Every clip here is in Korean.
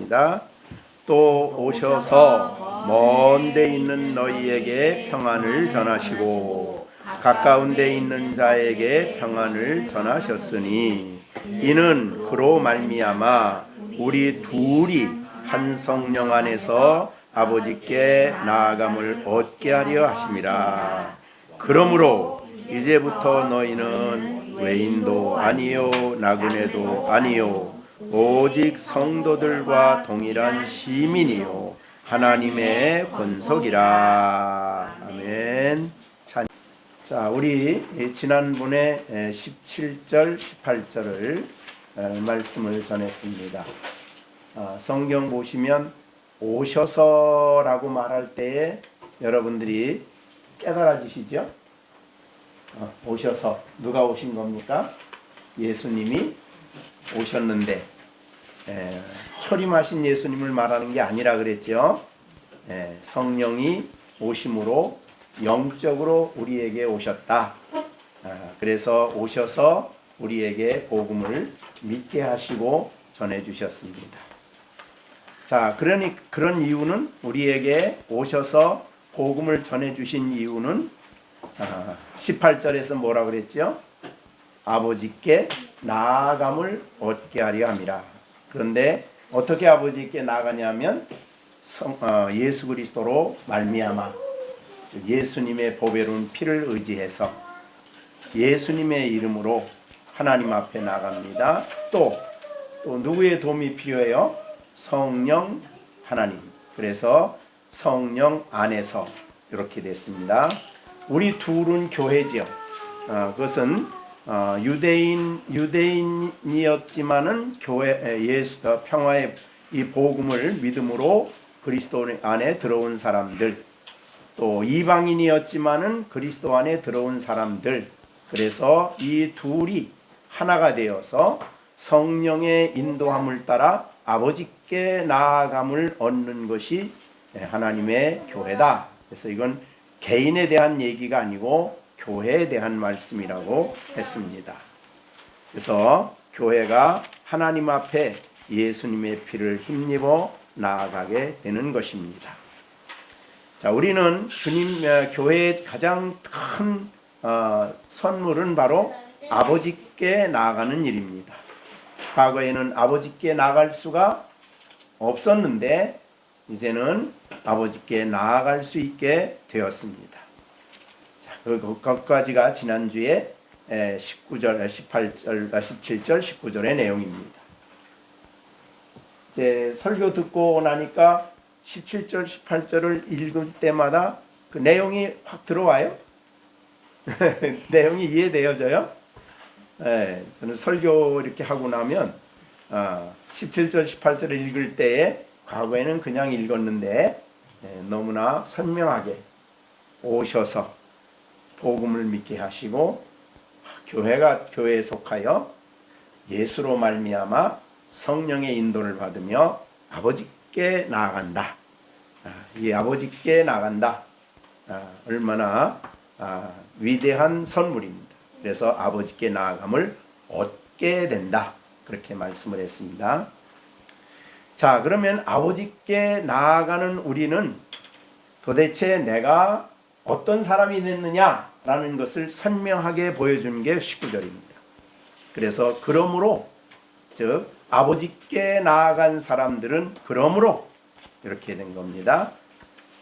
하겠습니다. 또 오셔서 먼 데 있는 너희에게 평안을 전하시고 가까운 데 있는 자에게 평안을 전하셨으니 이는 그로 말미암아 우리 둘이 한 성령 안에서 아버지께 나아감을 얻게 하려 하심이라. 그러므로 이제부터 너희는 외인도 아니요 나그네도 아니요 오직 성도들과 동일한 시민이요 하나님의 권속이라. 아멘. 자, 우리 지난번에 17절 18절을 말씀을 전했습니다. 성경 보시면 오셔서라고 말할 때에 여러분들이 깨달아지시죠? 오셔서 누가 오신 겁니까? 예수님이 오셨는데 초림하신 예수님을 말하는 게 아니라 그랬죠. 성령이 오심으로 영적으로 우리에게 오셨다. 그래서 오셔서 우리에게 복음을 믿게 하시고 전해주셨습니다. 자, 그런 이유는 우리에게 오셔서 복음을 전해주신 이유는 18절에서 뭐라 그랬죠? 아버지께 나아감을 얻게 하려 함이라. 그런데 어떻게 아버지께 나아가냐면 예수 그리스도로 말미암아 예수님의 보배로운 피를 의지해서 예수님의 이름으로 하나님 앞에 나갑니다. 또 누구의 도움이 필요해요? 성령 하나님. 그래서 성령 안에서 이렇게 됐습니다. 우리 둘은 교회죠. 그것은 유대인이었지만은 교회 평화의 이 복음을 믿음으로 그리스도 안에 들어온 사람들, 또 이방인이었지만은 그리스도 안에 들어온 사람들. 그래서 이 둘이 하나가 되어서 성령의 인도함을 따라 아버지께 나아감을 얻는 것이 하나님의 교회다. 그래서 이건 개인에 대한 얘기가 아니고 교회에 대한 말씀이라고 했습니다. 그래서 교회가 하나님 앞에 예수님의 피를 힘입어 나아가게 되는 것입니다. 자, 우리는 주님 교회의 가장 큰 선물은 바로 아버지께 나아가는 일입니다. 과거에는 아버지께 나아갈 수가 없었는데 이제는 아버지께 나아갈 수 있게 되었습니다. 자, 그것까지가 지난주에 17절, 19절의 내용입니다. 이제 설교 듣고 나니까 17절, 18절을 읽을 때마다 그 내용이 확 들어와요. 내용이 이해되어져요. 저는 설교 이렇게 하고 나면 17절, 18절을 읽을 때에 과거에는 그냥 읽었는데 너무나 선명하게 오셔서 복음을 믿게 하시고 교회에 속하여 예수로 말미암아 성령의 인도를 받으며 아버지께 나아간다. 이 아버지께 나간다. 얼마나 위대한 선물입니다. 그래서 아버지께 나아감을 얻게 된다. 그렇게 말씀을 했습니다. 자, 그러면 아버지께 나아가는 우리는 도대체 내가 어떤 사람이 됐느냐라는 것을 선명하게 보여주는 게 19절입니다. 그래서 그러므로, 즉 아버지께 나아간 사람들은 그러므로 이렇게 된 겁니다.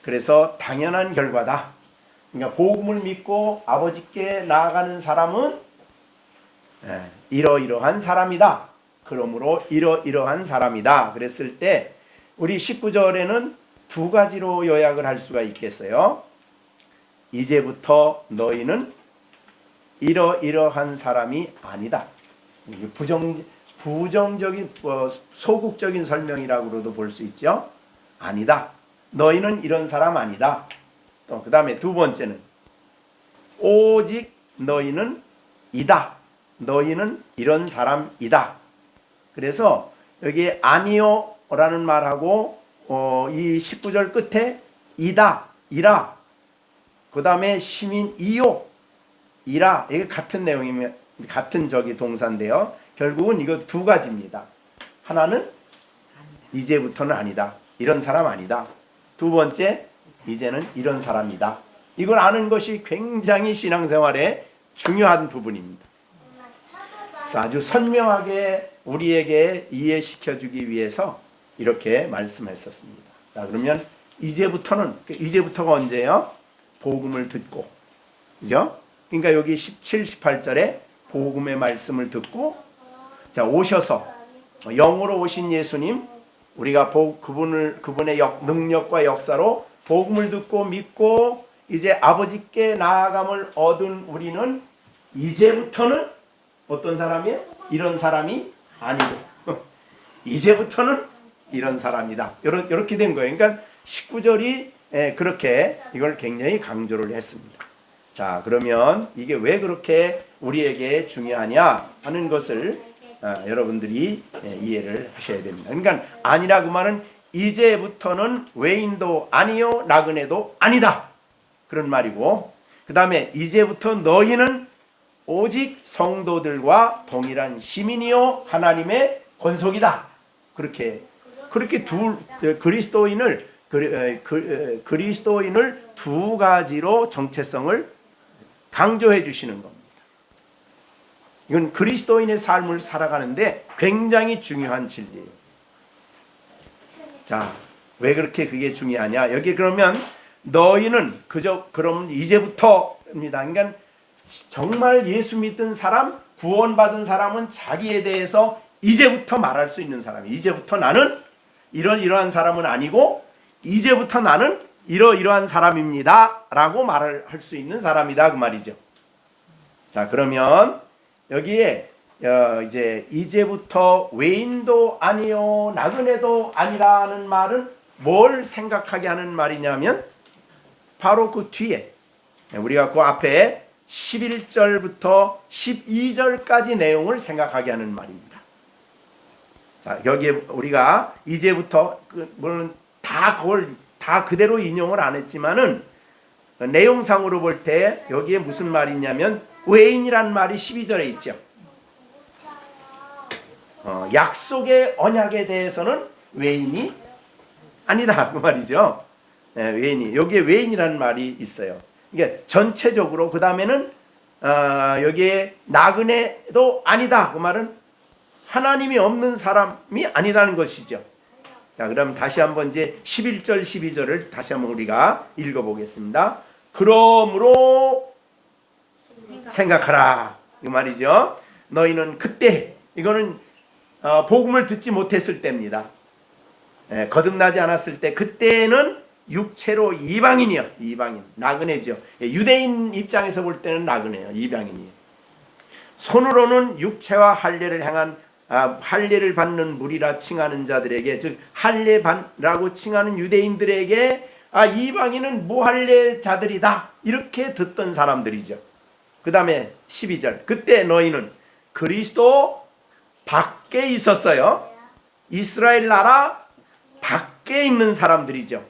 그래서 당연한 결과다. 그러니까 복음을 믿고 아버지께 나아가는 사람은 이러이러한 사람이다. 그러므로 이러이러한 사람이다. 그랬을 때 우리 19절에는 두 가지로 요약을 할 수가 있겠어요. 이제부터 너희는 이러이러한 사람이 아니다. 부정적인 소극적인 설명이라고도 볼 수 있죠. 아니다. 너희는 이런 사람 아니다. 또 그 다음에 두 번째는 오직 너희는 이다. 너희는 이런 사람이다. 그래서 여기 아니요 라는 말하고 이 19절 끝에 이다, 이라, 그 다음에 시민이요, 이라, 이게 같은 내용이면 같은 동사인데요. 결국은 이거 두 가지입니다. 하나는 이제부터는 아니다. 이런 사람 아니다. 두 번째, 이제는 이런 사람이다. 이걸 아는 것이 굉장히 신앙생활에 중요한 부분입니다. 그래서 아주 선명하게 우리에게 이해시켜주기 위해서 이렇게 말씀했었습니다. 자, 그러면 이제부터가 언제예요? 복음을 듣고, 그죠? 그러니까 여기 17, 18절에 복음의 말씀을 듣고, 자, 오셔서 영으로 오신 예수님, 우리가 그분의 능력과 역사로 복음을 듣고 믿고 이제 아버지께 나아감을 얻은 우리는 이제부터는 어떤 사람이에요? 이런 사람이 아니고 이제부터는 이런 사람이다. 이렇게 된 거예요. 그러니까 19절이 그렇게 이걸 굉장히 강조를 했습니다. 자, 그러면 이게 왜 그렇게 우리에게 중요하냐 하는 것을 여러분들이 이해를 하셔야 됩니다. 그러니까 아니라 그 말은 이제부터는 외인도 아니요 나그네도 아니다. 그런 말이고, 그 다음에 이제부터 너희는 오직 성도들과 동일한 시민이요 하나님의 권속이다. 그렇게 그리스도인을 두 가지로 정체성을 강조해 주시는 겁니다. 이건 그리스도인의 삶을 살아가는데 굉장히 중요한 진리예요. 자, 왜 그렇게 그게 중요하냐? 여기 그러면 너희는 그럼 이제부터입니다. 그러니까 정말 예수 믿은 사람, 구원받은 사람은 자기에 대해서 이제부터 말할 수 있는 사람이에요. 이제부터 나는 이러한 사람은 아니고 이제부터 나는 이러한 사람입니다 라고 말을 할 수 있는 사람이다 그 말이죠. 자, 그러면 여기에 이제부터 외인도 아니요 나그네도 아니라는 말은 뭘 생각하게 하는 말이냐면 바로 그 뒤에 우리가 그 앞에 11절부터 12절까지 내용을 생각하게 하는 말입니다. 자, 여기에 우리가 이제부터 물론 그걸 다 그대로 인용을 안 했지만은 내용상으로 볼 때 여기에 무슨 말이냐면 외인이란 말이 12절에 있죠. 약속의 언약에 대해서는 외인이 아니다 그 말이죠. 외인이 여기에 외인이라는 말이 있어요. 이게 전체적으로 그 다음에는 여기에 나그네도 아니다 그 말은 하나님이 없는 사람이 아니라는 것이죠. 자, 그럼 다시 한번 이제 11절 12절을 다시 한번 우리가 읽어보겠습니다. 그러므로 생각하라 이 말이죠. 너희는 그때 이거는 복음을 듣지 못했을 때입니다. 거듭나지 않았을 때 그때는 육체로 이방인 나그네죠. 유대인 입장에서 볼 때는 나그네요. 이방인이에요. 손으로는 육체와 할례를 받는 무리라 칭하는 자들에게, 즉 할례라고 칭하는 유대인들에게 이방인은 무할례자들이다 이렇게 듣던 사람들이죠. 그 다음에 12절 그때 너희는 그리스도 밖에 있었어요. 이스라엘 나라 밖에 있는 사람들이죠.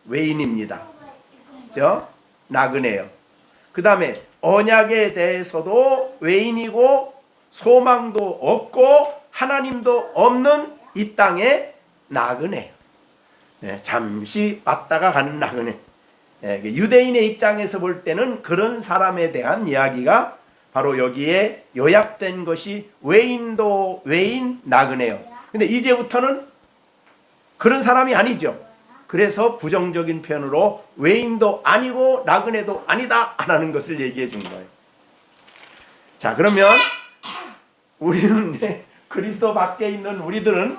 외인입니다. 그죠? 나그네요. 그 다음에 언약에 대해서도 외인이고 소망도 없고 하나님도 없는 이 땅에 나그네요. 잠시 왔다가 가는 나그네. 유대인의 입장에서 볼 때는 그런 사람에 대한 이야기가 바로 여기에 요약된 것이 외인도 외인 나그네요. 근데 이제부터는 그런 사람이 아니죠. 그래서 부정적인 표현으로 외인도 아니고 나그네도 아니다 라는 것을 얘기해 준 거예요. 자, 그러면 우리는 그리스도 밖에 있는 우리들은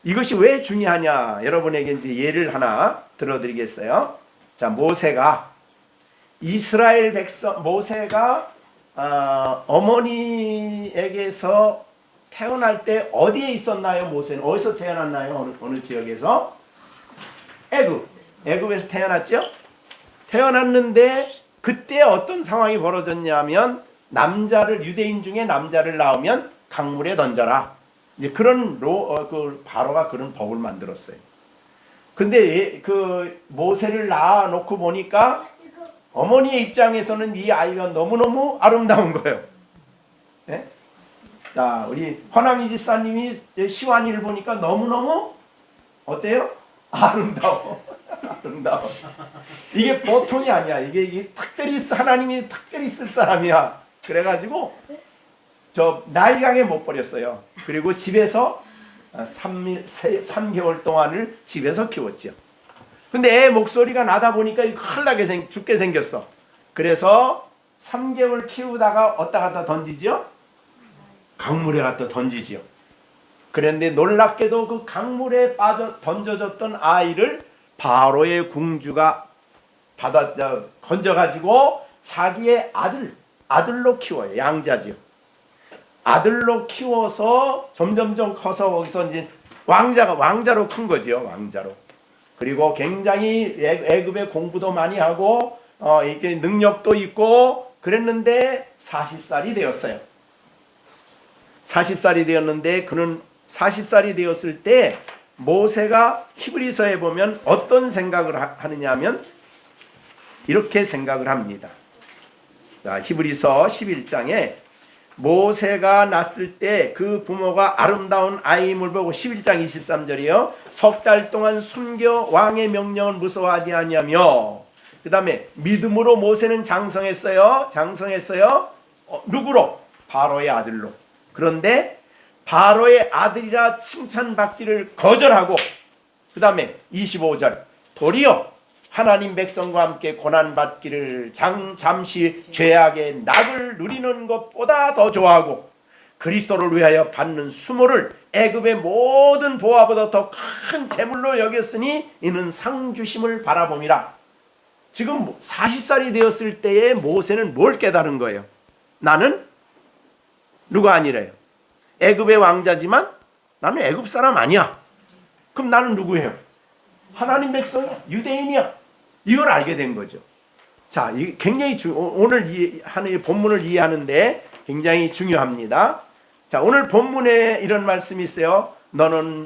이것이 왜 중요하냐 여러분에게 이제 예를 하나 들어드리겠어요. 자, 모세가 어머니에게서 태어날 때 어디에 있었나요? 모세는 어디서 태어났나요? 어느 지역에서? 애굽에서 태어났죠? 태어났는데 그때 어떤 상황이 벌어졌냐면 유대인 중에 남자를 낳으면 강물에 던져라. 이제 그런 바로가 그런 법을 만들었어요. 근데 그 모세를 낳아 놓고 보니까 어머니의 입장에서는 이 아이가 너무너무 아름다운 거예요. 자, 우리 허남이 집사님이 시완이를 보니까 너무너무 어때요? 아름다워. 아름다워. 이게 보통이 아니야. 이게 특별히 하나님이 특별히 쓸 사람이야. 그래가지고 저 나일강에 못 버렸어요. 그리고 집에서 3개월 동안을 집에서 키웠죠. 근데 애 목소리가 나다 보니까 큰일 나게 죽게 생겼어. 그래서 3개월 키우다가 어디다 갖다 던지죠? 강물에 갖다 던지지요. 그런데 놀랍게도 그 강물에 던져졌던 아이를 바로의 공주가 건져가지고 자기의 아들로 키워요. 양자지요. 아들로 키워서 점점점 커서 거기서 이제 왕자로 큰 거지요. 왕자로. 그리고 굉장히 애굽에 공부도 많이 하고 이게 능력도 있고 그랬는데 40살이 되었어요. 40살이 되었는데 그는 40살이 되었을 때 모세가 히브리서에 보면 어떤 생각을 하느냐 하면 이렇게 생각을 합니다. 자, 히브리서 11장에 모세가 낳았을 때 그 부모가 아름다운 아이임을 보고 11장 23절이요. 석 달 동안 숨겨 왕의 명령을 무서워하지 아니하며 그 다음에 믿음으로 모세는 장성했어요. 누구로? 바로의 아들로. 그런데 바로의 아들이라 칭찬받기를 거절하고 그 다음에 25절 도리어 하나님 백성과 함께 고난받기를 잠시 죄악의 낙을 누리는 것보다 더 좋아하고 그리스도를 위하여 받는 수모를 애굽의 모든 보화보다 더 큰 재물로 여겼으니 이는 상 주심을 바라봄이라. 지금 40살이 되었을 때에 모세는 뭘 깨달은 거예요? 나는 누가 아니래요? 애굽의 왕자지만 나는 애굽 사람 아니야. 그럼 나는 누구예요? 하나님 백성이야. 유대인이야. 이걸 알게 된 거죠. 자, 이게 굉장히 오늘 하는 본문을 이해하는데 굉장히 중요합니다. 자, 오늘 본문에 이런 말씀이 있어요. 너는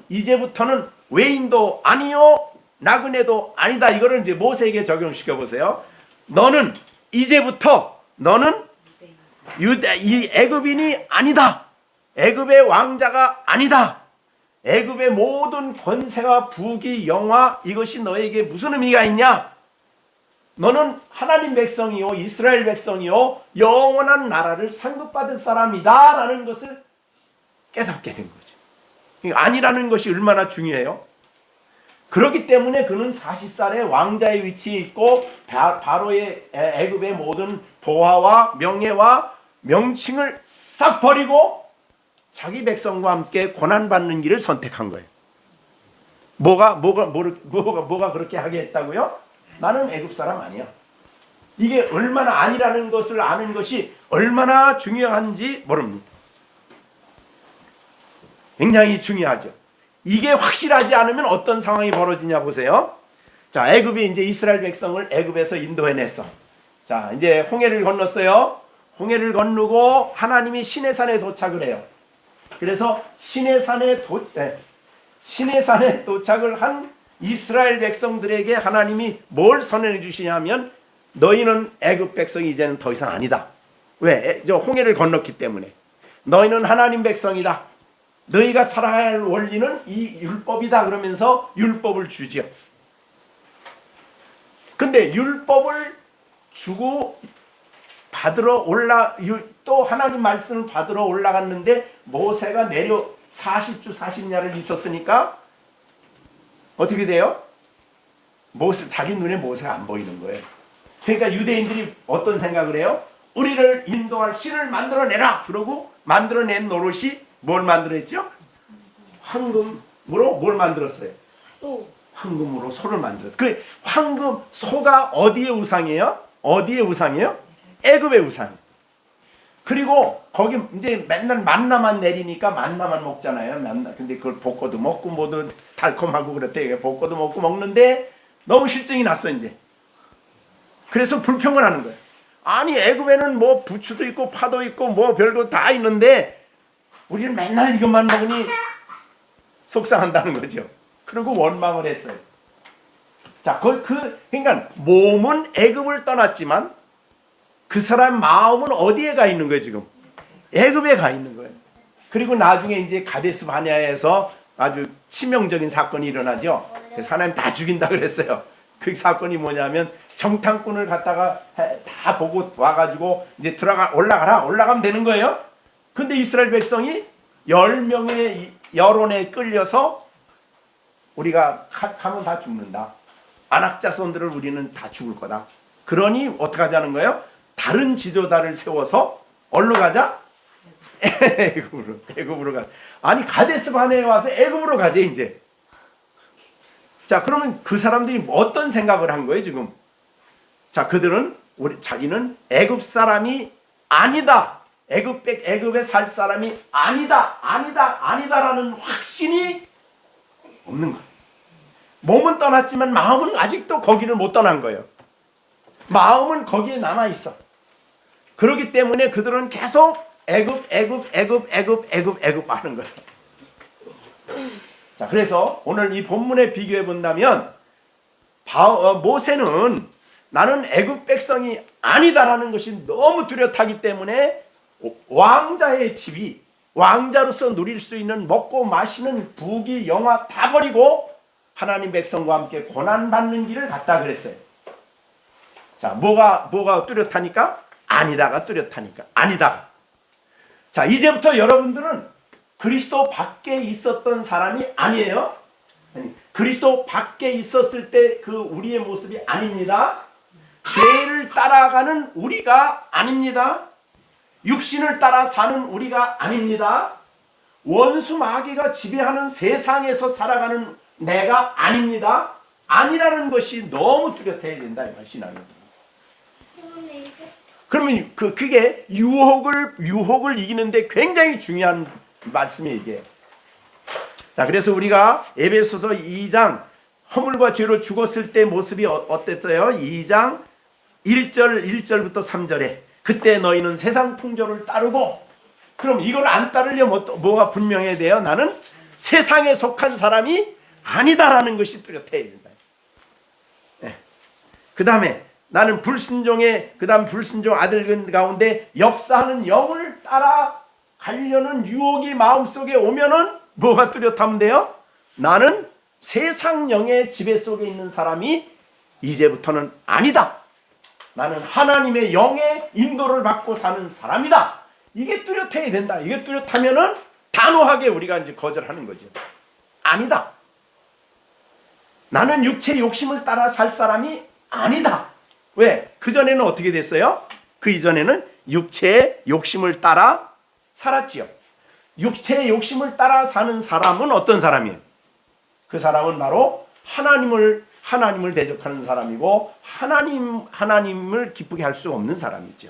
이제부터는 외인도 아니요 나그네도 아니다. 이거를 이제 모세에게 적용시켜 보세요. 너는 이 애굽인이 아니다. 애굽의 왕자가 아니다. 애굽의 모든 권세와 부귀 영화 이것이 너에게 무슨 의미가 있냐? 너는 하나님 백성이요 이스라엘 백성이요 영원한 나라를 상급받을 사람이다 라는 것을 깨닫게 된 거죠. 아니라는 것이 얼마나 중요해요. 그렇기 때문에 그는 40살에 왕자의 위치에 있고 바로의 애굽의 모든 보화와 명예와 명칭을 싹 버리고 자기 백성과 함께 고난받는 길을 선택한 거예요. 뭐가 그렇게 하게 했다고요? 나는 애굽 사람 아니야. 이게 얼마나 아니라는 것을 아는 것이 얼마나 중요한지 모릅니다. 굉장히 중요하죠. 이게 확실하지 않으면 어떤 상황이 벌어지냐 보세요. 자, 애굽이 이제 이스라엘 백성을 애굽에서 인도해냈어. 자, 이제 홍해를 건넜어요. 홍해를 건너고 하나님이 시내산에 도착을 해요. 그래서 시내산에 도착을 한 이스라엘 백성들에게 하나님이 뭘 선언해 주시냐면 너희는 애굽 백성이 이제는 더 이상 아니다. 왜? 저 홍해를 건넜기 때문에. 너희는 하나님 백성이다. 너희가 살아야 할 원리는 이 율법이다. 그러면서 율법을 주지요. 근데 율법을 주고 또 하나님 말씀을 받으러 올라갔는데 모세가 내려 40주 40야를 있었으니까 어떻게 돼요? 자기 눈에 모세가 안 보이는 거예요. 그러니까 유대인들이 어떤 생각을 해요? 우리를 인도할 신을 만들어내라. 그러고 만들어낸 노릇이 뭘 만들었죠? 황금으로 뭘 만들었어요? 황금으로 소를 만들었어요. 그 황금 소가 어디의 우상이에요? 애굽의 우상이에요. 그리고 거기 이제 맨날 만나만 내리니까 만나만 먹잖아요. 근데 그걸 볶아도 먹고 뭐도 달콤하고 그렇대. 볶아도 먹고 먹는데 너무 실증이 났어 이제. 그래서 불평을 하는 거예요. 아니 애굽에는 뭐 부추도 있고 파도 있고 뭐 별거 다 있는데 우리는 맨날 이것만 먹으니 속상한다는 거죠. 그리고 원망을 했어요. 자, 그러니까 몸은 애굽을 떠났지만 그 사람 마음은 어디에 가 있는 거예요 지금? 애굽에 가 있는 거예요. 그리고 나중에 이제 가데스 바네아에서 아주 치명적인 사건이 일어나죠. 그래서 하나님 다 죽인다 그랬어요. 그 사건이 뭐냐면 정탐꾼을 갖다가 다 보고 와가지고 이제 올라가면 되는 거예요. 근데 이스라엘 백성이 10명의 여론에 끌려서 우리가 가면 다 죽는다. 안악자손들을 우리는 다 죽을 거다. 그러니 어떻게 하자는 거예요? 다른 지도자를 세워서 어디로 가자? 애굽으로 가. 아니 가데스 바네에 와서 애굽으로 가자 이제. 자, 그러면 그 사람들이 어떤 생각을 한 거예요 지금? 자, 그들은 자기는 애굽 사람이 아니다. 애굽에 살 사람이 아니다라는 확신이 없는 거예요. 몸은 떠났지만 마음은 아직도 거기를 못 떠난 거예요. 마음은 거기에 남아 있어. 그렇기 때문에 그들은 계속 애굽 하는 거예요. 자, 그래서 오늘 이 본문에 비교해 본다면 모세는 나는 애굽 백성이 아니다라는 것이 너무 뚜렷하기 때문에 왕자의 집이 왕자로서 누릴 수 있는 먹고 마시는 부귀 영화 다 버리고 하나님 백성과 함께 고난받는 길을 갔다 그랬어요. 자, 뭐가 뚜렷하니까? 아니다가 뚜렷하니까. 아니다. 자, 이제부터 여러분들은 그리스도 밖에 있었던 사람이 아니에요. 아니, 그리스도 밖에 있었을 때 그 우리의 모습이 아닙니다. 죄를 따라가는 우리가 아닙니다. 육신을 따라 사는 우리가 아닙니다. 원수 마귀가 지배하는 세상에서 살아가는 내가 아닙니다. 아니라는 것이 너무 뚜렷해야 된다 이 말 신앙이. 그러면 그게 유혹을 이기는데 굉장히 중요한 말씀이에요 이게. 자, 그래서 우리가 에베소서 2장 허물과 죄로 죽었을 때 모습이 어땠어요? 2장 1절부터 3절에 그때 너희는 세상 풍조를 따르고, 그럼 이걸 안 따르려면 뭐가 분명해야 돼요? 나는 세상에 속한 사람이 아니다라는 것이 뚜렷해야 된다. 네. 그 다음에 나는 불순종 아들 가운데 역사하는 영을 따라 가려는 유혹이 마음속에 오면은 뭐가 뚜렷하면 돼요? 나는 세상 영의 지배 속에 있는 사람이 이제부터는 아니다. 나는 하나님의 영의 인도를 받고 사는 사람이다. 이게 뚜렷해야 된다. 이게 뚜렷하면은 단호하게 우리가 이제 거절하는 거죠. 아니다. 나는 육체 욕심을 따라 살 사람이 아니다. 왜? 그전에는 어떻게 됐어요? 그 이전에는 육체의 욕심을 따라 살았지요. 육체의 욕심을 따라 사는 사람은 어떤 사람이에요? 그 사람은 바로 하나님을 대적하는 사람이고 하나님을 기쁘게 할 수 없는 사람이죠.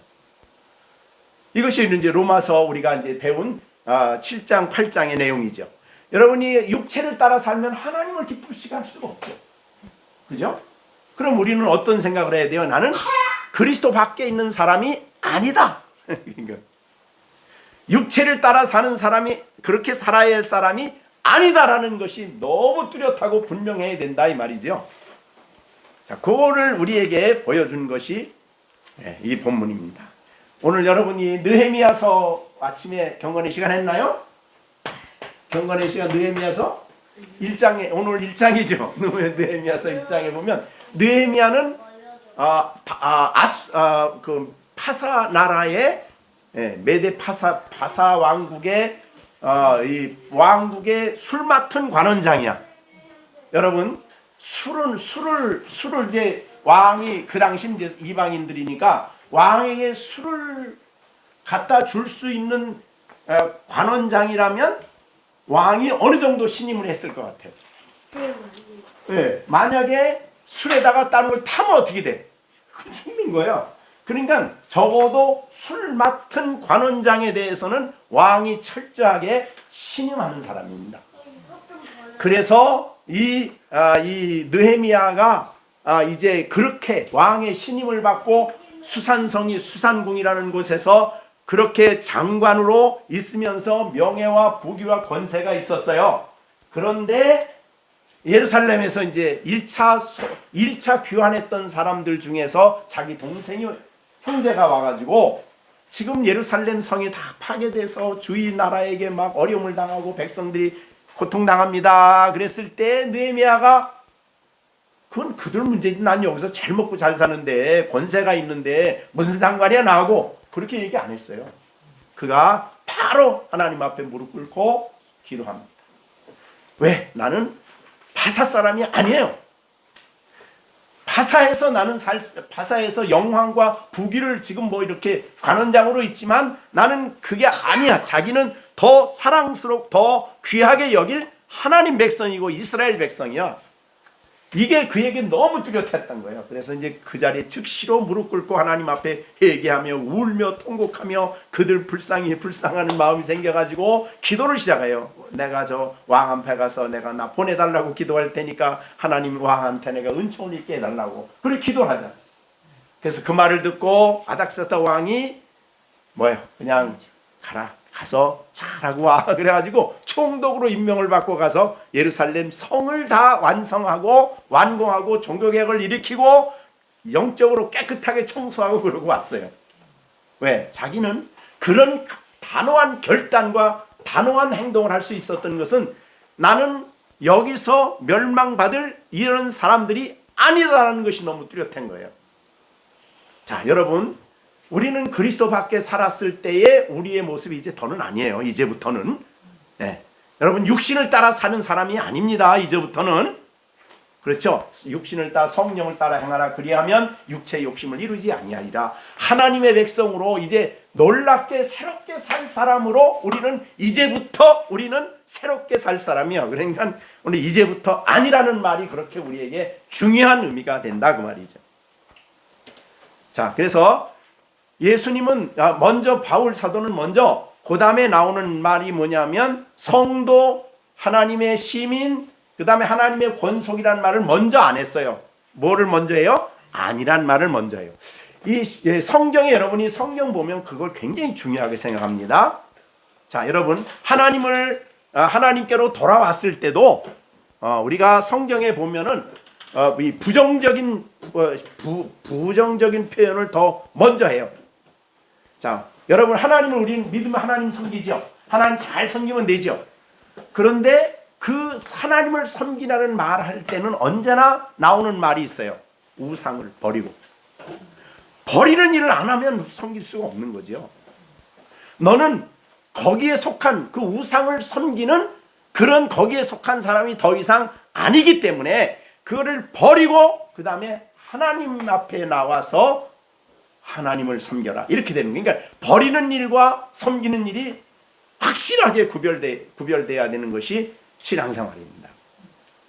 이것이 이제 로마서 우리가 이제 배운 7장 8장의 내용이죠. 여러분이 육체를 따라 살면 하나님을 기쁘시게 할 수가 없죠. 그죠? 그럼 우리는 어떤 생각을 해야 돼요? 나는 그리스도 밖에 있는 사람이 아니다. 육체를 따라 사는 사람이, 그렇게 살아야 할 사람이 아니다라는 것이 너무 뚜렷하고 분명해야 된다 이 말이죠. 자, 그거를 우리에게 보여준 것이 이 본문입니다. 오늘 여러분이 느헤미야서 아침에 경건의 시간 했나요? 경건의 시간 느헤미야서 1장에, 오늘 1장이죠. 느헤미야서 1장에 보면 느헤미야는 그 파사 나라의 메데 파사 왕국의 이 왕국의 술 맡은 관원장이야. 여러분, 술을 이제 왕이 그 당시 이제 이방인들이니까 왕에게 술을 갖다 줄 수 있는 관원장이라면 왕이 어느 정도 신임을 했을 것 같아요. 네, 만약에 술에다가 다른 걸 타면 어떻게 돼? 죽는 거예요. 그러니까 적어도 술 맡은 관원장에 대해서는 왕이 철저하게 신임하는 사람입니다. 그래서 이 느헤미야가 이제 그렇게 왕의 신임을 받고 수산궁이라는 곳에서 그렇게 장관으로 있으면서 명예와 부귀와 권세가 있었어요. 그런데 예루살렘에서 이제 1차 귀환했던 사람들 중에서 자기 동생이 형제가 와가지고 지금 예루살렘 성이 다 파괴돼서 주위 나라에게 막 어려움을 당하고 백성들이 고통당합니다. 그랬을 때 느헤미야가 그건 그들 문제지, 난 여기서 잘 먹고 잘 사는데 권세가 있는데 무슨 상관이야 나하고, 그렇게 얘기 안 했어요. 그가 바로 하나님 앞에 무릎 꿇고 기도합니다. 왜? 나는 바사 사람이 아니에요. 바사에서 영광과 부귀를 지금 뭐 이렇게 관원장으로 있지만 나는 그게 아니야. 자기는 더 사랑스럽고 더 귀하게 여길 하나님 백성이고 이스라엘 백성이야. 이게 그에게 너무 뚜렷했던 거예요. 그래서 이제 그 자리에 즉시로 무릎 꿇고 하나님 앞에 회개하며 울며 통곡하며 그들 불쌍하는 마음이 생겨가지고 기도를 시작해요. 내가 저 왕 앞에 가서 내가 나 보내달라고 기도할 테니까 하나님 왕한테 내가 은총을 있게 해달라고, 그렇게 기도를 하자. 그래서 그 말을 듣고 아닥사스다 왕이 뭐예요? 그냥 가서 잘하고 와. 그래가지고 총독으로 임명을 받고 가서 예루살렘 성을 다 완성하고 완공하고 종교개혁을 일으키고 영적으로 깨끗하게 청소하고 그러고 왔어요. 왜? 자기는 그런 단호한 결단과 단호한 행동을 할 수 있었던 것은 나는 여기서 멸망받을 이런 사람들이 아니다라는 것이 너무 뚜렷한 거예요. 자, 여러분, 우리는 그리스도 밖에 살았을 때의 우리의 모습이 이제 더는 아니에요. 이제부터는. 네. 여러분, 육신을 따라 사는 사람이 아닙니다. 이제부터는. 그렇죠? 육신을 따라 성령을 따라 행하라. 그리하면 육체의 욕심을 이루지 아니하리라. 하나님의 백성으로 이제 놀랍게 새롭게 살 사람으로 우리는 새롭게 살 사람이야. 그러니까 오늘 이제부터 아니라는 말이 그렇게 우리에게 중요한 의미가 된다 그 말이죠. 자, 그래서 예수님은 먼저 바울 사도는 먼저 그 다음에 나오는 말이 뭐냐면 성도, 하나님의 시민, 그 다음에 하나님의 권속이라는 말을 먼저 안 했어요. 뭐를 먼저 해요? 아니란 말을 먼저 해요. 이 성경에 여러분이 성경 보면 그걸 굉장히 중요하게 생각합니다. 자, 여러분, 하나님께로 돌아왔을 때도 우리가 성경에 보면은 이 부정적인 표현을 더 먼저 해요. 자, 여러분, 하나님을 우리는 믿으면 하나님 섬기죠. 하나님 잘 섬기면 되죠. 그런데 그 하나님을 섬기라는 말할 때는 언제나 나오는 말이 있어요. 우상을 버리고. 버리는 일을 안 하면 섬길 수가 없는 거죠. 너는 거기에 속한 그 우상을 섬기는 그런 거기에 속한 사람이 더 이상 아니기 때문에 그거를 버리고 그 다음에 하나님 앞에 나와서 하나님을 섬겨라. 이렇게 되는 거예요. 그러니까 버리는 일과 섬기는 일이 확실하게 구별돼야 되는 것이 신앙생활입니다.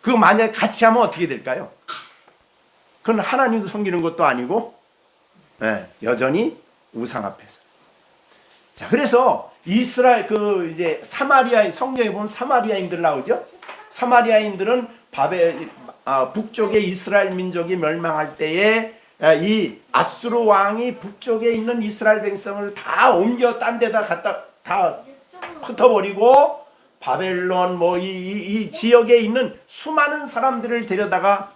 그거 만약 같이 하면 어떻게 될까요? 그건 하나님도 섬기는 것도 아니고 여전히 우상 앞에서. 자, 그래서 이스라엘 이제 사마리아 성경에 보면 사마리아인들 나오죠. 사마리아인들은 북쪽의 이스라엘 민족이 멸망할 때에 이 아수르 왕이 북쪽에 있는 이스라엘 백성을 다 옮겨 딴 데다 갖다 다 흩어버리고 바벨론 이 지역에 있는 수많은 사람들을 데려다가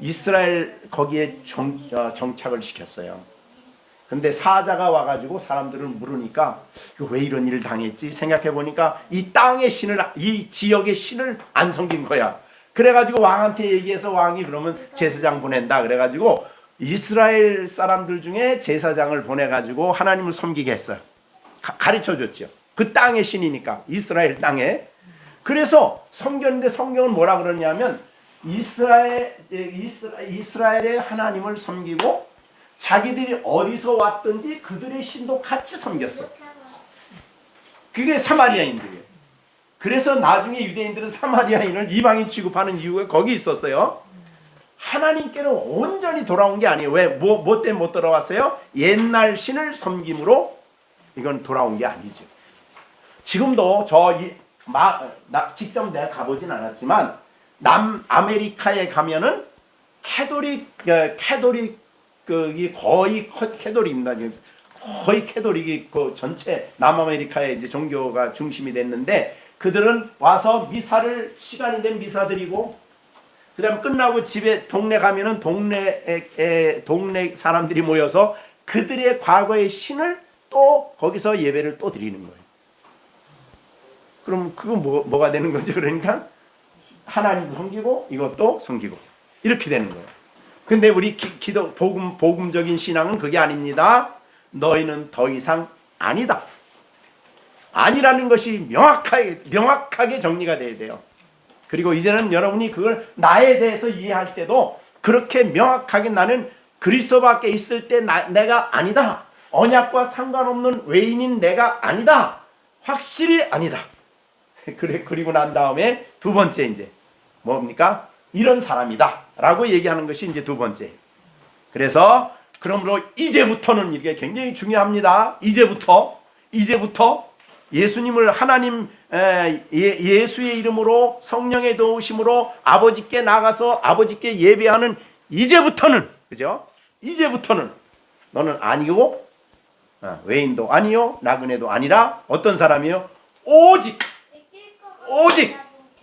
이스라엘 거기에 정착을 시켰어요. 근데 사자가 와가지고 사람들을 물으니까 왜 이런 일을 당했지 생각해보니까 이 땅의 신을, 이 지역의 신을 안 섬긴 거야. 그래가지고 왕한테 얘기해서 왕이 그러면 제사장 보낸다 그래가지고 이스라엘 사람들 중에 제사장을 보내가지고 하나님을 섬기게 했어요. 가르쳐줬죠. 그 땅의 신이니까 이스라엘 땅에. 그래서 섬겼는데 성경은 뭐라 그러냐면 이스라엘의 하나님을 섬기고 자기들이 어디서 왔든지 그들의 신도 같이 섬겼어. 그게 사마리아인들이에요. 그래서 나중에 유대인들은 사마리아인을 이방인 취급하는 이유가 거기 있었어요. 하나님께는 온전히 돌아온 게 아니에요. 왜? 뭐 때문에 못 돌아왔어요? 옛날 신을 섬김으로 이건 돌아온 게 아니죠. 지금도 직접 내가 가보진 않았지만 남아메리카에 가면은 캐도릭이 거의 캐도릭입니다. 거의 캐도릭이 그 전체 남아메리카의 이제 종교가 중심이 됐는데 그들은 와서 시간이 되면 미사 드리고 그다음 끝나고 집에 동네 가면은 동네 사람들이 모여서 그들의 과거의 신을 또 거기서 예배를 또 드리는 거예요. 그럼 그거 뭐가 되는 거죠? 그러니까 하나님도 섬기고 이것도 섬기고 이렇게 되는 거예요. 근데 우리 기도 복음적인 신앙은 그게 아닙니다. 너희는 더 이상 아니다. 아니라는 것이 명확하게 정리가 돼야 돼요. 그리고 이제는 여러분이 그걸 나에 대해서 이해할 때도 그렇게 명확하게 나는 그리스도밖에 있을 때 내가 아니다. 언약과 상관없는 외인인 내가 아니다. 확실히 아니다. 그리고 난 다음에 두 번째 이제 뭡니까? 이런 사람이다 라고 얘기하는 것이 이제 두 번째. 그래서 그러므로 이제부터는 이게 굉장히 중요합니다. 이제부터 예수님을 하나님 예수의 이름으로 성령의 도우심으로 아버지께 나가서 아버지께 예배하는 이제부터는, 그죠? 이제부터는 너는 아니고 외인도 아니요 나그네도 아니라 어떤 사람이요? 오직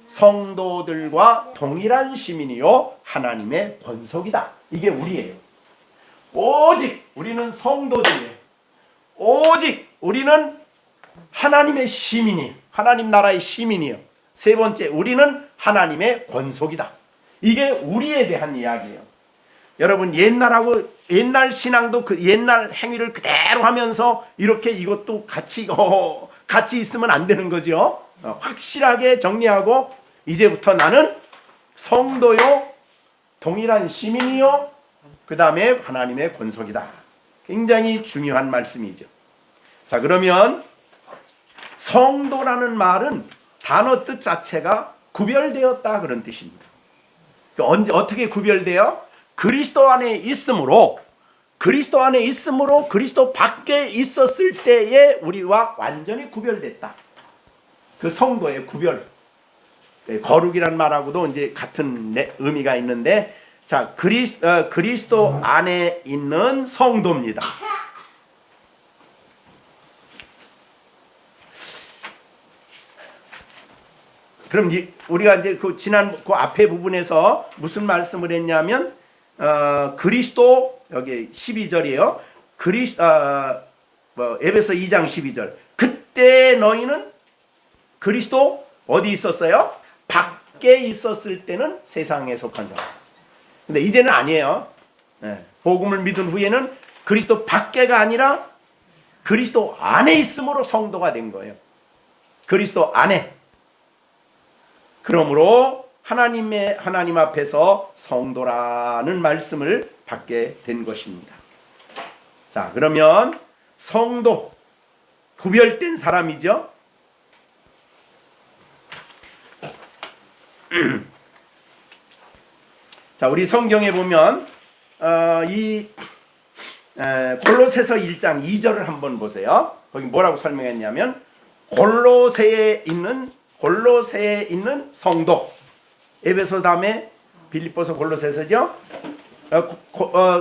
성도들과 동일한 시민이요 하나님의 권속이다. 이게 우리예요. 오직 우리는 성도들이에요. 오직 우리는 하나님의 시민이에요. 하나님 나라의 시민이에요. 세 번째, 우리는 하나님의 권속이다. 이게 우리에 대한 이야기예요. 여러분 옛날 신앙도 그 옛날 행위를 그대로 하면서 이렇게 이것도 같이 있으면 안 되는 거죠. 확실하게 정리하고 이제부터 나는 성도요 동일한 시민이요 그 다음에 하나님의 권속이다. 굉장히 중요한 말씀이죠. 자, 그러면 성도라는 말은 단어 뜻 자체가 구별되었다 그런 뜻입니다. 어떻게 구별돼요? 그리스도 안에 있으므로 그리스도 밖에 있었을 때에 우리와 완전히 구별됐다. 그 성도의 구별. 거룩이란 말하고도 이제 같은 의미가 있는데, 자, 그리스도 안에 있는 성도입니다. 그럼 우리가 이제 지난 앞에 부분에서 무슨 말씀을 했냐면, 그리스도 여기 12절이에요. 에베소 2장 12절. 그때 너희는 그리스도 어디 있었어요? 밖에 있었을 때는 세상에 속한 사람. 근데 이제는 아니에요. 복음을 믿은 후에는 그리스도 밖에가 아니라 그리스도 안에 있음으로 성도가 된 거예요. 그리스도 안에. 그러므로 하나님 앞에서 성도라는 말씀을 받게 된 것입니다. 자, 그러면 성도, 구별된 사람이죠. 자, 우리 성경에 보면 골로새서 1장 2절을 한번 보세요. 거기 뭐라고 설명했냐면 골로새에 있는 성도, 에베소 다음에 빌립보서 골로새서죠.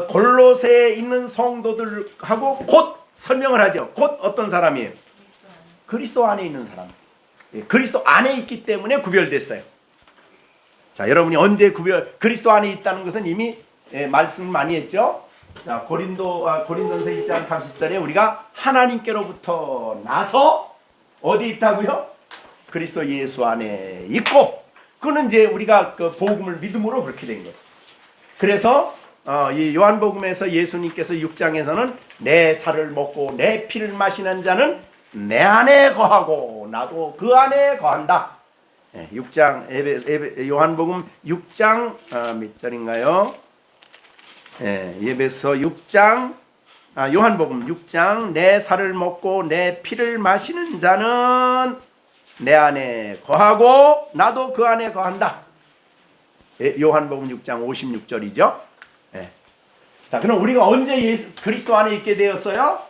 골로새에 있는 성도들하고 곧 설명을 하죠. 곧 어떤 사람이에요? 그리스도 안에 있는 사람. 그리스도 안에 있기 때문에 구별됐어요. 자, 여러분이 언제 그리스도 안에 있다는 것은 이미 말씀 많이 했죠. 자, 고린도전서 1장 30절에 우리가 하나님께로부터 나서 어디 있다고요? 그리스도 예수 안에 있고, 그거는 이제 우리가 그 복음을 믿음으로 그렇게 된 거예요. 그래서 이 요한복음에서 예수님께서 6장에서는 내 살을 먹고 내 피를 마시는 자는 내 안에 거하고 나도 그 안에 거한다. 6장 요한복음 6장 몇 절인가요? 에베소 6장 요한복음 6장 내 살을 먹고 내 피를 마시는 자는 내 안에 거하고 나도 그 안에 거한다. 요한복음 6장 56절이죠. 자, 그럼 우리가 언제 그리스도 안에 있게 되었어요?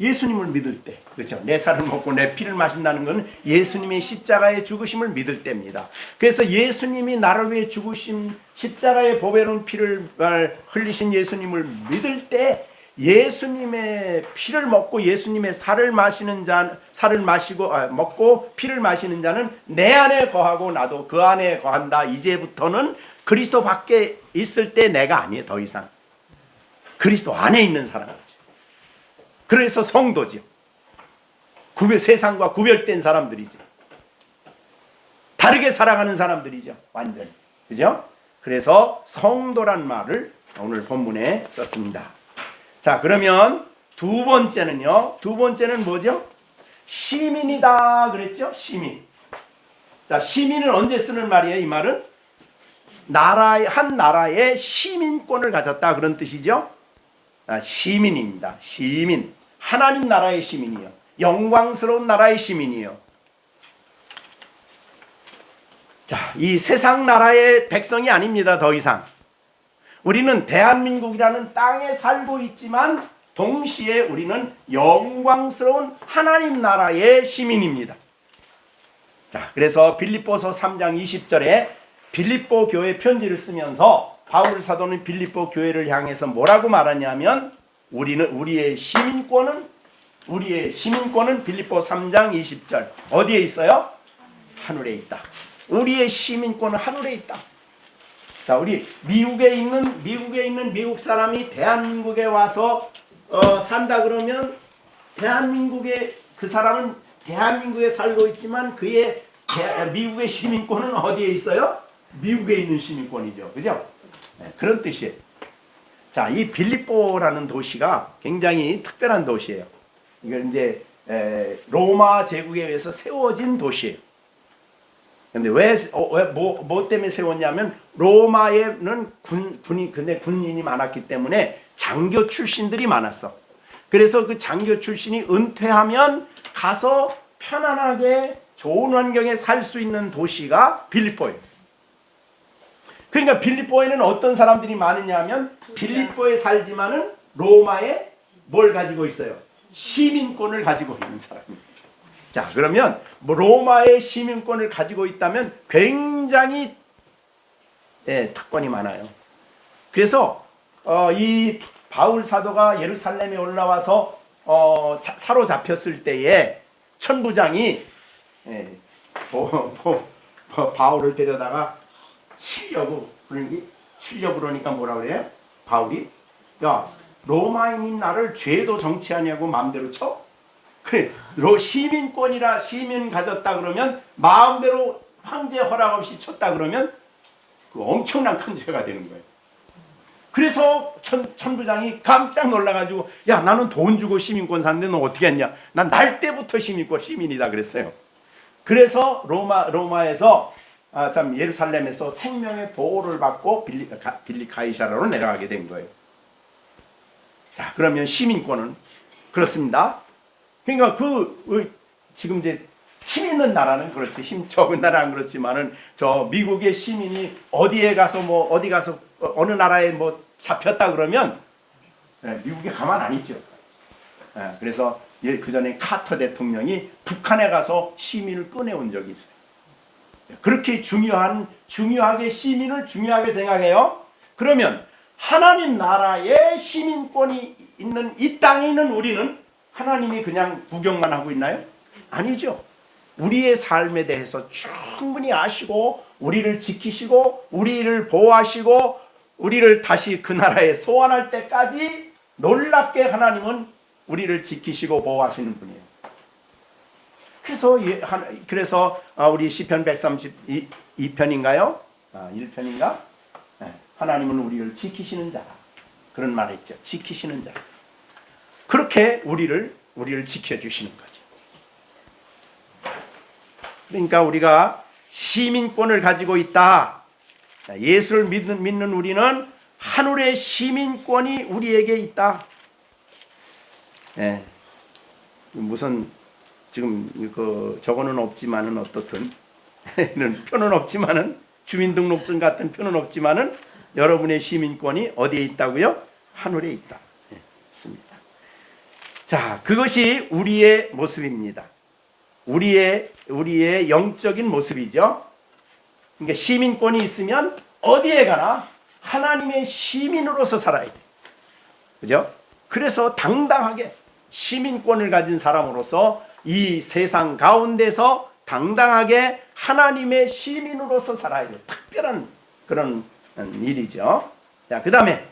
예수님을 믿을 때. 그렇죠. 내 살을 먹고 내 피를 마신다는 것은 예수님의 십자가의 죽으심을 믿을 때입니다. 그래서 예수님이 나를 위해 죽으신 십자가의 보배로운 피를 흘리신 예수님을 믿을 때 예수님의 피를 먹고 예수님의 살을 먹고 피를 마시는 자는 내 안에 거하고 나도 그 안에 거한다. 이제부터는 그리스도 밖에 있을 때 내가 아니에요. 더 이상 그리스도 안에 있는 사람이죠. 그래서 성도죠. 세상과 구별된 사람들이죠. 바르게 살아가는 사람들이죠. 완전히. 그죠? 그래서 성도란 말을 오늘 본문에 썼습니다. 자, 그러면 두 번째는요. 두 번째는 뭐죠? 시민이다 그랬죠? 시민. 자, 시민은 언제 쓰는 말이에요? 이 말은 한 나라의 시민권을 가졌다 그런 뜻이죠. 시민입니다. 시민. 하나님 나라의 시민이요. 영광스러운 나라의 시민이요. 자, 이 세상 나라의 백성이 아닙니다. 더 이상. 우리는 대한민국이라는 땅에 살고 있지만 동시에 우리는 영광스러운 하나님 나라의 시민입니다. 자, 그래서 빌립보서 3장 20절에 빌립보 교회 편지를 쓰면서 바울 사도는 빌립보 교회를 향해서 뭐라고 말하냐면 우리의 시민권은 빌립보 3장 20절 어디에 있어요? 하늘에 있다. 우리의 시민권은 하늘에 있다. 자, 우리 미국에 있는 미국 사람이 대한민국에 와서 산다 그러면 대한민국의 그 사람은 대한민국에 살고 있지만 그의 미국의 시민권은 어디에 있어요? 미국에 있는 시민권이죠. 그죠? 네, 그런 뜻이에요. 자, 이 빌립보라는 도시가 굉장히 특별한 도시예요. 이건 이제 로마 제국에 의해서 세워진 도시예요. 근데 뭐 때문에 세웠냐면 로마에는 근데 군인이 많았기 때문에 장교 출신들이 많았어. 그래서 그 장교 출신이 은퇴하면 가서 편안하게 좋은 환경에 살 수 있는 도시가 빌립보예요. 그러니까 빌립보에는 어떤 사람들이 많으냐면 빌립보에 살지만은 로마에 뭘 가지고 있어요? 시민권을 가지고 있는 사람입니다. 자, 그러면 로마의 시민권을 가지고 있다면 굉장히 특권이 많아요. 그래서 이 바울 사도가 예루살렘에 올라와서 사로잡혔을 때에 천부장이 바울을 데려다가 치려고 그러니까 뭐라 그래요? 바울이 야, 로마인인 나를 죄도 정치하냐고 마음대로 쳐? 그래, 시민권이라 시민 가졌다 그러면 마음대로 황제 허락 없이 쳤다 그러면 그 엄청난 큰 죄가 되는 거예요. 그래서 천부장이 깜짝 놀라가지고 야, 나는 돈 주고 시민권 샀는데 너 어떻게 했냐? 난 날 때부터 시민이다 그랬어요. 그래서 로마에서 예루살렘에서 생명의 보호를 받고 빌리카이사라로 내려가게 된 거예요. 자, 그러면 시민권은 그렇습니다. 그러니까 지금 이제 힘 있는 나라는 그렇지, 힘 적은 나라는 그렇지만은 저 미국의 시민이 어디 가서 어느 나라에 뭐 잡혔다 그러면 미국이 가만 안 있죠. 그래서 그 전에 카터 대통령이 북한에 가서 시민을 꺼내온 적이 있어요. 그렇게 중요하게 시민을 중요하게 생각해요. 그러면 하나님 나라의 시민권이 있는 이 땅에 있는 우리는 하나님이 그냥 구경만 하고 있나요? 아니죠. 우리의 삶에 대해서 충분히 아시고 우리를 지키시고 우리를 보호하시고 우리를 다시 그 나라에 소환할 때까지 놀랍게 하나님은 우리를 지키시고 보호하시는 분이에요. 그래서 우리 시편 132편인가요? 1편인가? 하나님은 우리를 지키시는 자라. 그런 말을 했죠. 지키시는 자. 그렇게 우리를 지켜주시는 거죠. 그러니까 우리가 시민권을 가지고 있다. 예수를 믿는 우리는 하늘의 시민권이 우리에게 있다. 무슨 지금 저거는 없지만은 어떻든 표는 없지만은 주민등록증 같은 표는 없지만은 여러분의 시민권이 어디에 있다고요? 하늘에 있다. 있습니다. 자, 그것이 우리의 모습입니다. 우리의 영적인 모습이죠. 그러니까 시민권이 있으면 어디에 가나 하나님의 시민으로서 살아야 돼. 그죠? 그래서 당당하게 시민권을 가진 사람으로서 이 세상 가운데서 당당하게 하나님의 시민으로서 살아야 돼. 특별한 그런 일이죠. 자, 그 다음에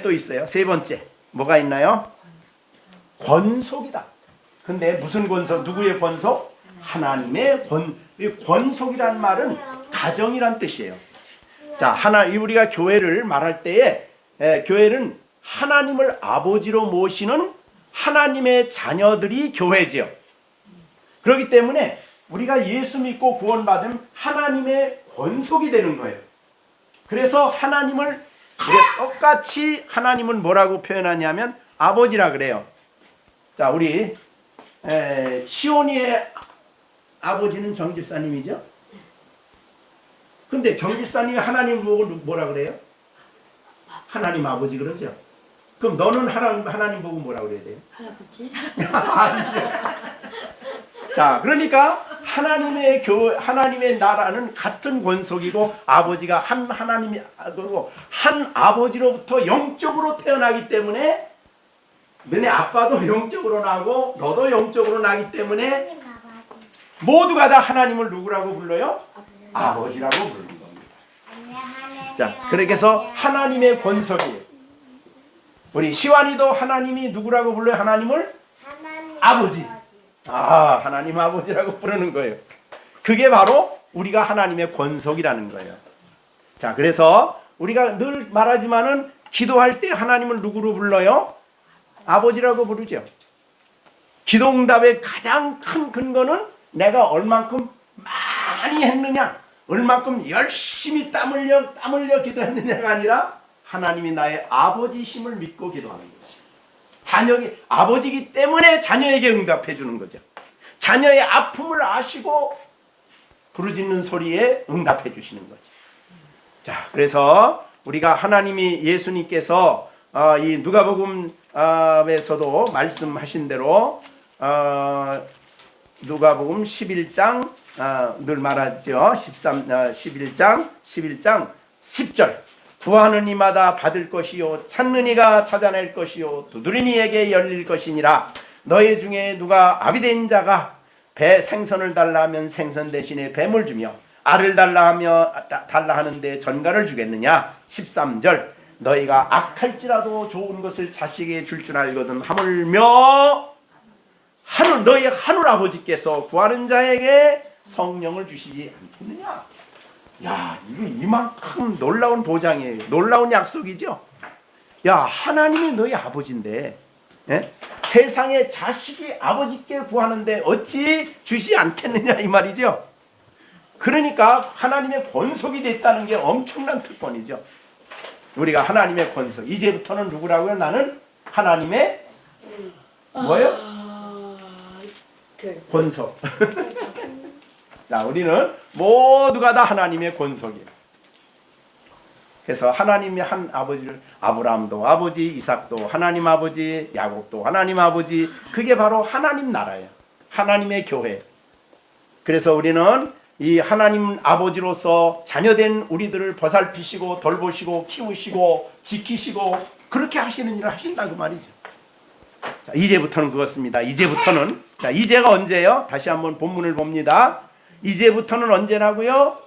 또 있어요. 세 번째 뭐가 있나요? 권속이다. 근데 무슨 권속? 누구의 권속? 하나님의 이 권속이란 말은 가정이란 뜻이에요. 자, 우리가 교회를 말할 때에 교회는 하나님을 아버지로 모시는 하나님의 자녀들이 교회지요. 그렇기 때문에 우리가 예수 믿고 구원받으면 하나님의 권속이 되는 거예요. 그래서 하나님을 우리가 똑같이 하나님은 뭐라고 표현하냐면 아버지라 그래요. 자, 우리 시온이의 아버지는 정 집사님이죠. 근데 정 집사님이 하나님 보고 뭐라 그래요? 하나님 아버지 그러죠. 그럼 너는 하나님 보고 뭐라 그래야 돼요? 할아버지? 자, 그러니까 하나님의 나라는 같은 권속이고 아버지가 하나님이 그리고 한 아버지로부터 영적으로 태어나기 때문에 너네 아빠도 영적으로 나고 너도 영적으로 나기 때문에 모두가 다 하나님을 누구라고 불러요? 아버지라고 부르는 겁니다. 자, 그래서 하나님의 권속이에요. 우리 시완이도 하나님이 누구라고 불러요? 하나님을 아버지. 하나님 아버지라고 부르는 거예요. 그게 바로 우리가 하나님의 권속이라는 거예요. 자, 그래서 우리가 늘 말하지만은 기도할 때 하나님을 누구로 불러요? 아버지라고 부르죠. 기도응답의 가장 큰 근거는 내가 얼만큼 많이 했느냐, 얼만큼 열심히 땀 흘려 기도했느냐가 아니라 하나님이 나의 아버지심을 믿고 기도하는 거예요. 아버지이기 때문에 자녀에게 응답해 주는 거죠. 자녀의 아픔을 아시고 부르짖는 소리에 응답해 주시는 거죠. 자, 그래서 우리가 하나님이 예수님께서 이 누가복음에서도 말씀하신 대로 누가복음 11장 늘 말하죠. 11장 10절 구하는 이마다 받을 것이요 찾는 이가 찾아낼 것이요 두드리는 이에게 열릴 것이니라. 너희 중에 누가 아비된 자가 생선을 달라 하면 생선 대신에 뱀을 주며 알을 달라 하는데 전갈을 주겠느냐. 13절 너희가 악할지라도 좋은 것을 자식에게 줄 줄 알거든 하물며 너희 하늘 아버지께서 구하는 자에게 성령을 주시지 않겠느냐. 야, 이거 이만큼 놀라운 보장이에요. 놀라운 약속이죠. 야, 하나님이 너희 아버지인데 세상에 자식이 아버지께 구하는데 어찌 주시 않겠느냐 이 말이죠. 그러니까 하나님의 권속이 됐다는 게 엄청난 특권이죠. 우리가 하나님의 권속. 이제부터는 누구라고요? 나는 하나님의 뭐예요? 권속. 자, 우리는 모두가 다 하나님의 권속이에요. 그래서 하나님이 한 아버지를 아브라함도 아버지, 이삭도 하나님 아버지, 야곱도 하나님 아버지. 그게 바로 하나님 나라예요. 하나님의 교회. 그래서 우리는 이 하나님 아버지로서 자녀된 우리들을 보살피시고 돌보시고 키우시고 지키시고 그렇게 하시는 일을 하신다 그 말이죠. 자, 이제부터는 그렇습니다. 이제부터는 자, 이제가 언제예요? 다시 한번 본문을 봅니다. 이제부터는 언제라고요?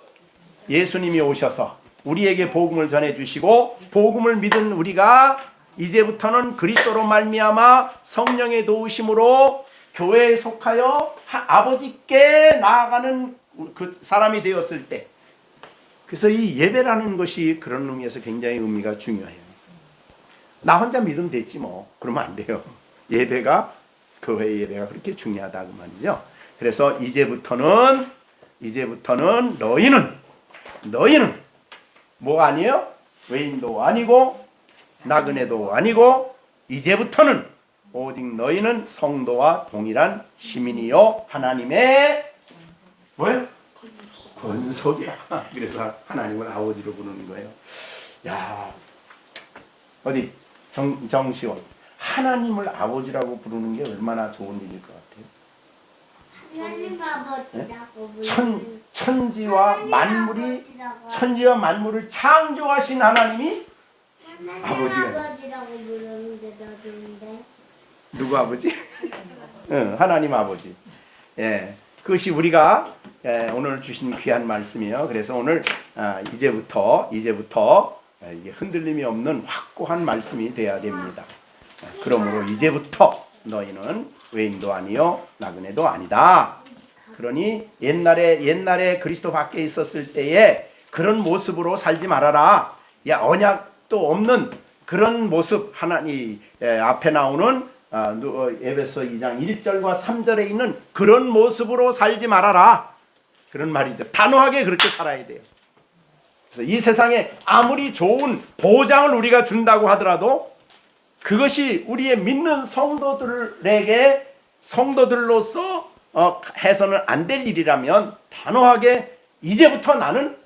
예수님이 오셔서 우리에게 복음을 전해주시고 복음을 믿은 우리가 이제부터는 그리스도로 말미암아 성령의 도우심으로 교회에 속하여 아버지께 나아가는 그 사람이 되었을 때, 그래서 이 예배라는 것이 그런 의미에서 굉장히 의미가 중요해요. 나 혼자 믿으면 됐지 뭐. 그러면 안 돼요. 예배가 교회 예배가 그렇게 중요하다 그 말이죠. 그래서 이제부터는 너희는 뭐가 아니에요? 외인도 아니고 나그네도 아니고 이제부터는 오직 너희는 성도와 동일한 시민이요 하나님의 뭐예요? 권속이야. 그래서 하나님을 아버지로 부르는 거예요. 야, 어디 정시원 하나님을 아버지라고 부르는 게 얼마나 좋은 일일 것 같아요. 하나님 아버지라고 천지와 만물을 창조하신 하나님이 아버지가 아버지라고 부르는데 너도인데 누구 아버지? 응, 하나님 아버지. 예, 그것이 우리가 오늘 주신 귀한 말씀이에요. 그래서 오늘 이제부터 이게 흔들림이 없는 확고한 말씀이 되어야 됩니다. 그러므로 이제부터 너희는 외인도 아니요 나그네도 아니다. 그러니 옛날에 그리스도 밖에 있었을 때에 그런 모습으로 살지 말아라. 야, 언약도 없는 그런 모습, 하나님 앞에 나오는 에베소 2장 1절과 3절에 있는 그런 모습으로 살지 말아라. 그런 말이죠. 단호하게 그렇게 살아야 돼요. 그래서 이 세상에 아무리 좋은 보장을 우리가 준다고 하더라도 그것이 우리의 믿는 성도들로서 해서는 안 될 일이라면 단호하게 이제부터 나는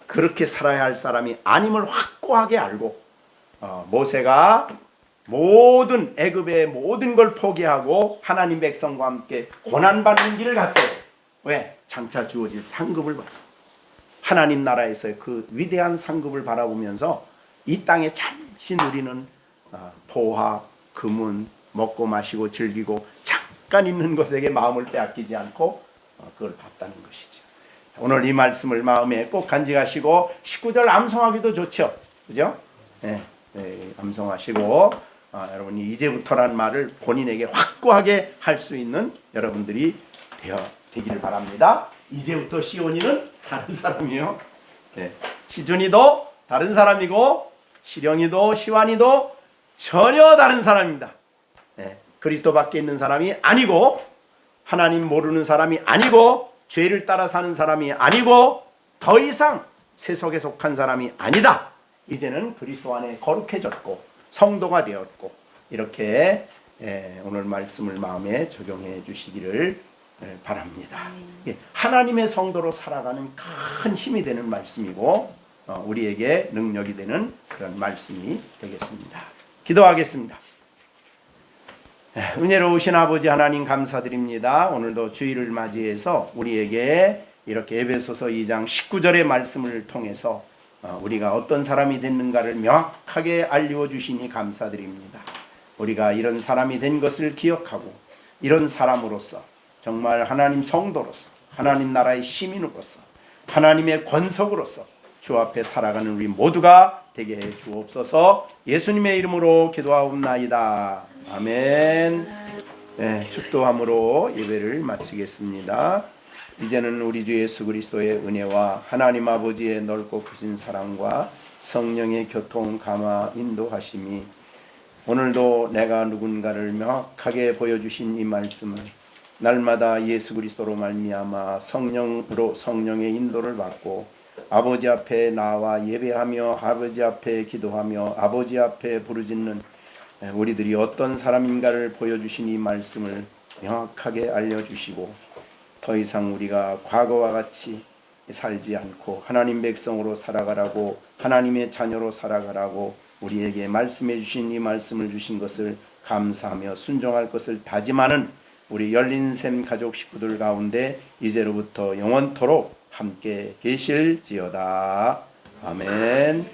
그렇게 살아야 할 사람이 아님을 확고하게 알고 모세가 모든 애굽의 모든 걸 포기하고 하나님 백성과 함께 고난받는 길을 갔어요. 왜? 장차 주어질 상급을 봤어. 하나님 나라에서의 그 위대한 상급을 바라보면서 이 땅에 잠시 누리는 보화, 금은 먹고 마시고 즐기고 잠깐 있는 것에게 마음을 빼앗기지 않고 그걸 봤다는 것이죠. 오늘 이 말씀을 마음에 꼭 간직하시고 19절 암송하기도 좋죠. 그죠? 네, 암송하시고 여러분이 이제부터란 말을 본인에게 확고하게 할 수 있는 여러분들이 되기를 바랍니다. 이제부터 시온이는 다른 사람이에요. 네. 시준이도 다른 사람이고 시령이도 시완이도 전혀 다른 사람입니다. 네. 그리스도 밖에 있는 사람이 아니고 하나님 모르는 사람이 아니고 죄를 따라 사는 사람이 아니고 더 이상 세속에 속한 사람이 아니다. 이제는 그리스도 안에 거룩해졌고 성도가 되었고 이렇게 오늘 말씀을 마음에 적용해 주시기를 바랍니다. 하나님의 성도로 살아가는 큰 힘이 되는 말씀이고 우리에게 능력이 되는 그런 말씀이 되겠습니다. 기도하겠습니다. 은혜로우신 아버지 하나님 감사드립니다. 오늘도 주일을 맞이해서 우리에게 이렇게 에베소서 2장 19절의 말씀을 통해서 우리가 어떤 사람이 됐는가를 명확하게 알려 주시니 감사드립니다. 우리가 이런 사람이 된 것을 기억하고 이런 사람으로서 정말 하나님 성도로서 하나님 나라의 시민으로서 하나님의 권속으로서 주 앞에 살아가는 우리 모두가 되게 해 주옵소서. 예수님의 이름으로 기도하옵나이다. 아멘. 네, 축도함으로 예배를 마치겠습니다. 이제는 우리 주 예수 그리스도의 은혜와 하나님 아버지의 넓고 크신 사랑과 성령의 교통 감화 인도하심이 오늘도 내가 누군가를 명확하게 보여주신 이 말씀을 날마다 예수 그리스도로 말미암아 성령으로 성령의 인도를 받고 아버지 앞에 나와 예배하며 아버지 앞에 기도하며 아버지 앞에 부르짖는 우리들이 어떤 사람인가를 보여주신 이 말씀을 명확하게 알려주시고 더 이상 우리가 과거와 같이 살지 않고 하나님 백성으로 살아가라고 하나님의 자녀로 살아가라고 우리에게 말씀해 주신 이 말씀을 주신 것을 감사하며 순종할 것을 다짐하는 우리 열린샘 가족 식구들 가운데 이제로부터 영원토록 함께 계실지어다. 아멘.